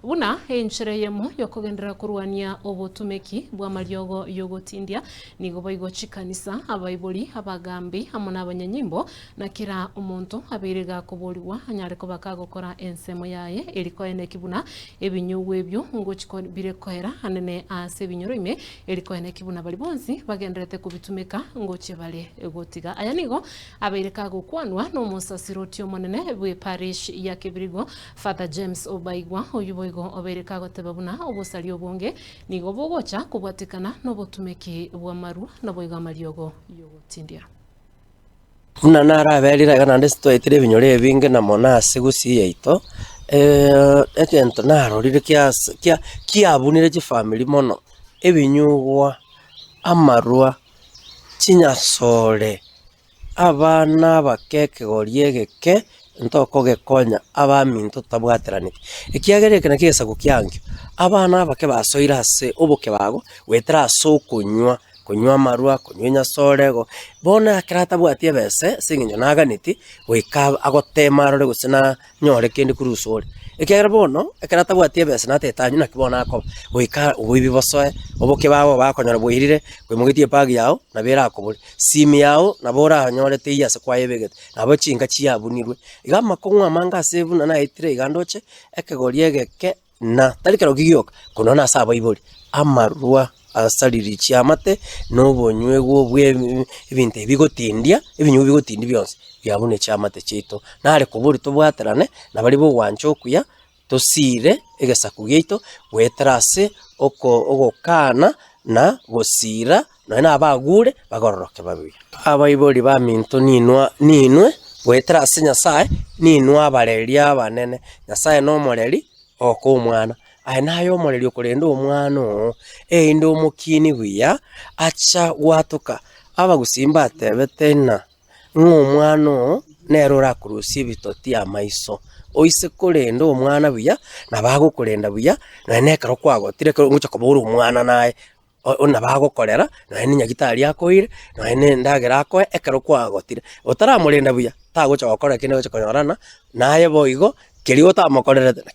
buna enchere yemo yokogendera kurwania obotumeki bwa mariogo yogotindia nigo boigo chikanisa abaibori abagambi amo n'abanyanyimbo na kira omonto abiriga kuboriwa anyare kobaka gukora ensemo yaye erikoene kibuna ebinyugu ebyo ngo bire kohera anene ase ebinyoro ime erikoene kibuna bali bonsi bagenderete kubitumeka ngo chebale egotiga aya nigo abirika gukwanwa no musasiroti omonene bwe parish ya Kibirigo Father James Obaigwa oyuboigo obereka goteba buna obusali obonge nigo bogocha kubwatikana no botumeki bwa maru no boiga mariogo yogotindia buna naraberira kana ndistwetire binyore ebinge na monase gusi yaito egento narorire kiabunire chi family mono ebinyugwa amarua chinyasore abana bakeke goriegeke ntoko gekonya abaminto tabwateranite ekiagereke na kigesa gukiangyo abana bake basoira ase oboke bago wetera so kunywa marua kunywa nyasorego bona kirata bwatie bese singinyo naganiti wika agotema rore gusina nyore kindi kurusore ekiagera bono ekirata bwatie bese natetanyu nakibona ako wika ubibi bosoe oboke bago bakonyora bwirire kwemugitie pagi yao na bera akobori simi yao na bora nyorete iyase kwa yebegete nabo chinga chiabunirwe igama kongwa manga sevu na naitire igandoche ekegoriegeke na tarikero gigioka kunona sabo ibori amarua asariri chiamate no bonywego bwe ibinte bigotindia ebinyu bigotindia byonse byabune chiamate chito nare kuburi tubwaterane na bari bo wanchokuya tosire egesa kugito wetrase ogokana na gosira na abagure bagororoke babi abaibori ba minto ninwe wetrase nyasaye ninwa abareria abanene nyasaye no moreri oko umwana nayo omoreri okorenda omwana ndo omokini gwiya acha gwatuka abagusimba atebete na ng'omwana nerora kurusi bitoti amaiso oise korenda omwana buya na bagokorenda buya na nekero kwagotire ngucha kobora omwana naye ona bagokorera na nyagitari akoire na ndagera akoe ekero kwagotire otaramorenda buya tagocha gokora kinde gocha konyorana naye boigo keri otamokorerete na